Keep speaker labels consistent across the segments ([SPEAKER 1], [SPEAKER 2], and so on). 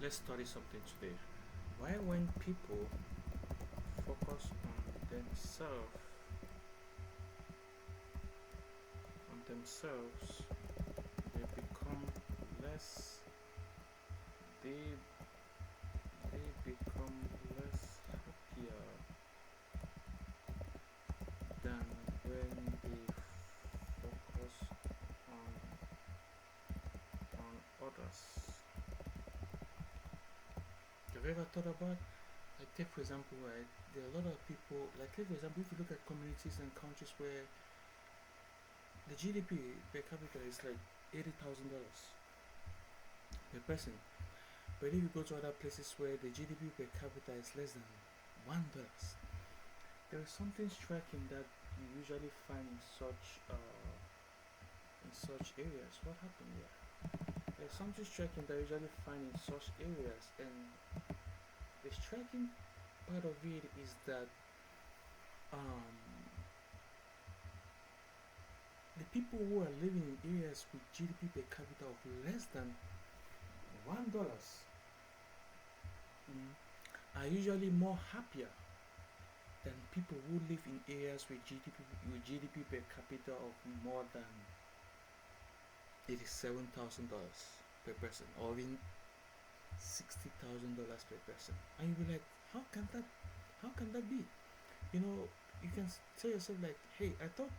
[SPEAKER 1] Let's study something today. Why when people focus on themselves, they become less they they become less happier than when they focus on others. Have you ever thought about, like, take for example, right, there are a lot of people, like, take for example, if you look at communities and countries where the GDP per capita is like $80,000 per person. But if you go to other places where the GDP per capita is less than $1, there is something striking that you usually find in such areas. What happened here? There's something striking that you usually find in such areas, and the striking part of it is that um, the people who are living in areas with GDP per capita of less than $1 mm, are usually more happier than people who live in areas with GDP per capita of more than $87,000 per person, or even $60,000 per person. And you'll be like, how can that be? You know, you can tell yourself like, hey, I thought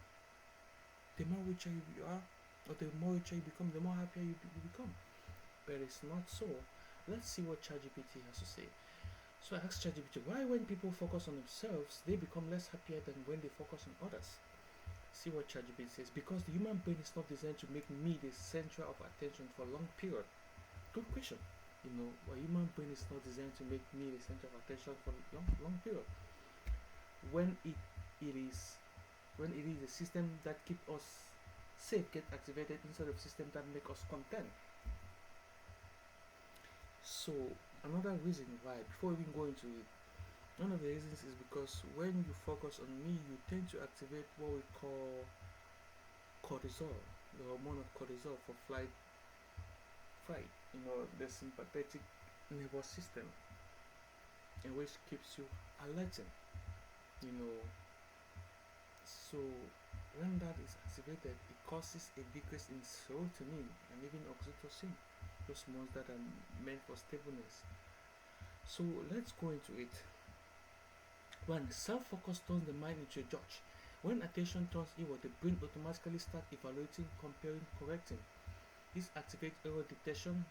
[SPEAKER 1] the more richer you are, or the more richer you become, the more happier you become. But it's not so. Let's see what ChatGPT has to say. So I asked ChatGPT, why when people focus on themselves, they become less happier than when they focus on others? See what ChatGPT says. Because the human brain is not designed to make me the center of attention for a long period. Good question. You know, a human brain is not designed to make me the center of attention for a long period. When it is a system that keep us safe get activated instead of system that make us content. So another reason why, before we even go into it, one of the reasons is because when you focus on me, you tend to activate what we call cortisol, the hormone of cortisol for fight. You know, the sympathetic nervous system, in which keeps you alerting. You know, so when that is activated, it causes a decrease in serotonin and even oxytocin, those hormones that are meant for stableness. So let's go into it. One, self-focus turns the mind into a judge. When attention turns inward, the brain automatically starts evaluating, comparing, correcting. This activates error detection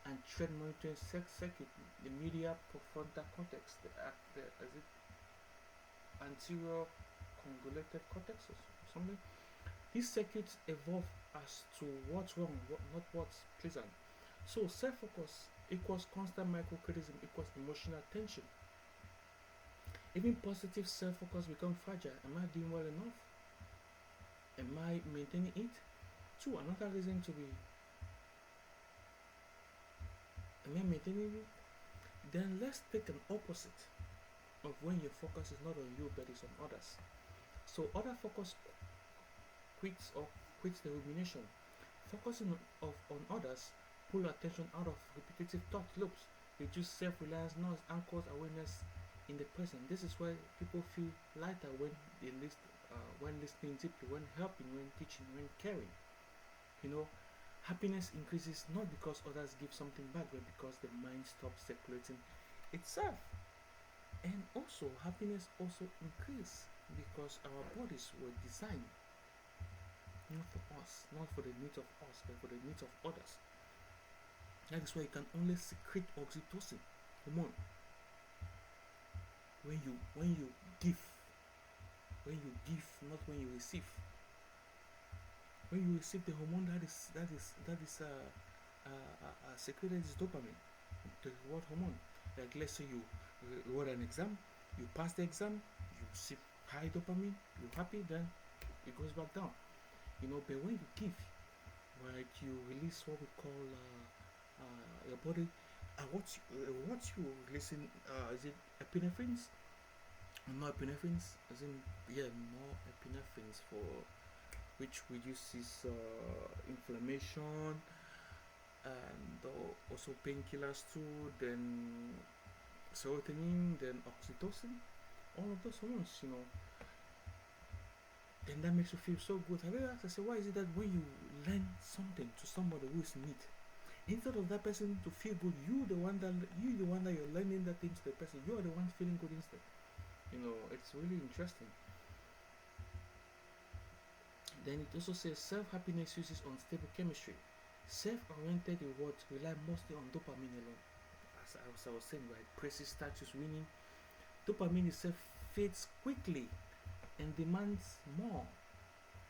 [SPEAKER 1] and threat monitoring circuit, the medial prefrontal cortex, the anterior cingulate cortex or something. These circuits evolve as to what's wrong, not what's pleasant. So self-focus equals constant micro-criticism equals emotional tension. Even positive self-focus becomes fragile. Am I doing well enough? Am I maintaining it? Two, another reason to be, am I maintaining it? Then let's take an opposite of when your focus is not on you but is on others. So other focus quits the rumination. Focusing on others pull attention out of repetitive thought loops, reduce self-reliance, noise, anchors awareness in the present. This is why people feel lighter when listening deeply, when helping, when teaching, when caring. You know, happiness increases not because others give something back, but because the mind stops circulating itself. And also, happiness also increases because our bodies were designed not for us, not for the needs of us, but for the needs of others. That is why you can only secrete oxytocin hormone when you give, not when you receive. When you receive the hormone secreted is dopamine, the reward hormone. Like let's say you reward an exam, you pass the exam, you receive high dopamine, you're happy, then it goes back down. You know, but when you give, right, you release what we call your body. What you releasing? Is it epinephrines? More epinephrines, as in more epinephrines for which reduces inflammation, and also painkillers too, then serotonin, then oxytocin, all of those hormones, then that makes you feel so good. Have you ever asked yourself, why is it that when you lend something to somebody who is in need, instead of that person to feel good, you the one that you're lending that thing to the person, you are the one feeling good instead. It's really interesting. Then it also says self-happiness uses unstable chemistry. Self-oriented rewards rely mostly on dopamine alone. As I was saying, right, praises, status, winning. Dopamine itself fades quickly and demands more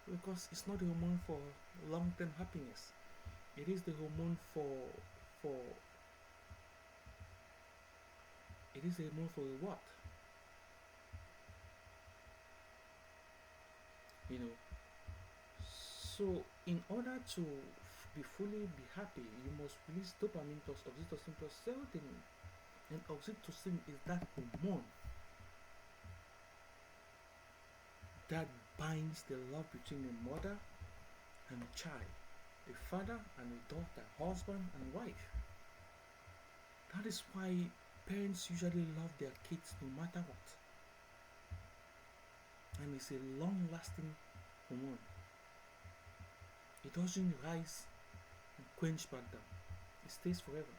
[SPEAKER 1] because it's not the hormone for long-term happiness. It is the hormone for it is the hormone for reward. You know. So in order to be fully be happy, you must release dopamine plus oxytocin plus serotonin. And oxytocin is that hormone that binds the love between a mother and a child, a father and a daughter, husband and wife. That is why parents usually love their kids no matter what. And it's a long lasting hormone. It doesn't rise and quench back down. It stays forever.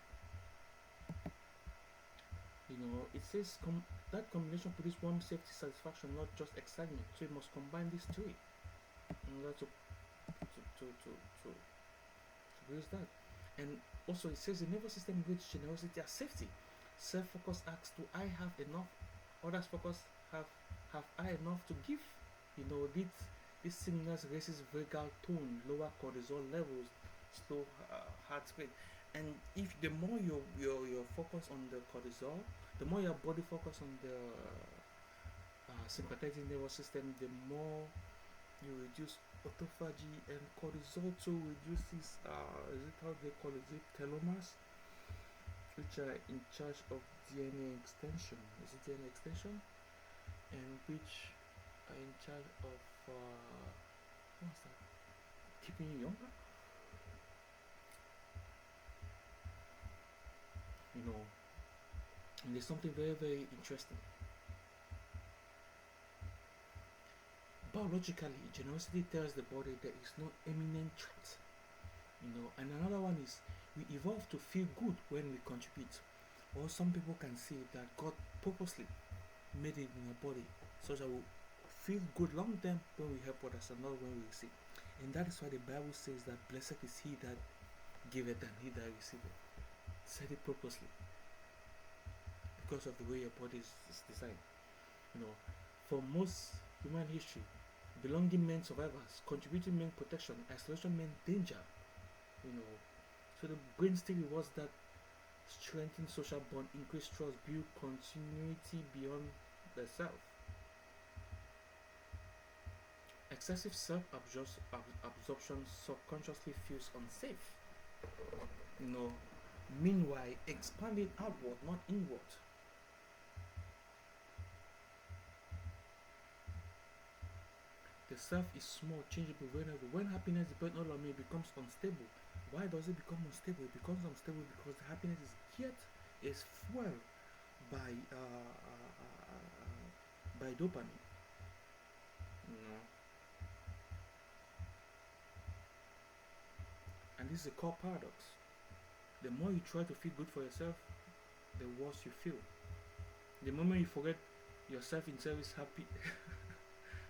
[SPEAKER 1] It says that combination produces warm safety satisfaction, not just excitement. So you must combine these three in order to produce that. And also it says the nervous system reads generosity as safety. Self-focus asks, do I have enough? Others focus, have I enough to give? This signals raises vagal tone, lower cortisol levels, slow heart rate. And if the more your focus on the cortisol, the more your body focus on the sympathetic nervous system, the more you reduce autophagy, and cortisol too reduces is it how they call it, telomeres, which are in charge of DNA extension. Is it DNA extension? And which are in charge of what's that? Keeping you younger. And there's something very, very interesting. Biologically, generosity tells the body there is no imminent threat. And another one is we evolve to feel good when we contribute. Or some people can say that God purposely made it in our body so that we feel good long term when we help others and not when we receive. And that is why the Bible says that blessed is he that giveth and he that receiveth. Said it purposely because of the way your body is designed. For most human history, belonging meant survivors, contributing meant protection, isolation meant danger. So the brain still rewards that, strengthen social bond, increase trust, build continuity beyond the self. Excessive self-absorption subconsciously feels unsafe. Meanwhile, expanding outward, not inward. The self is small, changeable, vulnerable. When happiness depends all on me, it becomes unstable. Why does it become unstable? It becomes unstable because the happiness is fueled by dopamine. And this is a core paradox. The more you try to feel good for yourself, the worse you feel. The moment you forget yourself in service,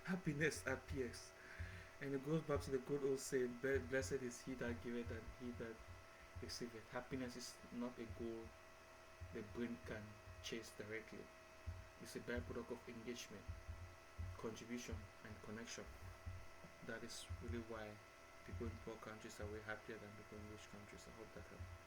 [SPEAKER 1] happiness appears. And it goes back to the good old saying, blessed is he that giveth and he that receiveth. Happiness is not a goal the brain can chase directly. It's a byproduct of engagement, contribution, and connection. That is really why people in poor countries are way happier than people in rich countries. I hope that helps.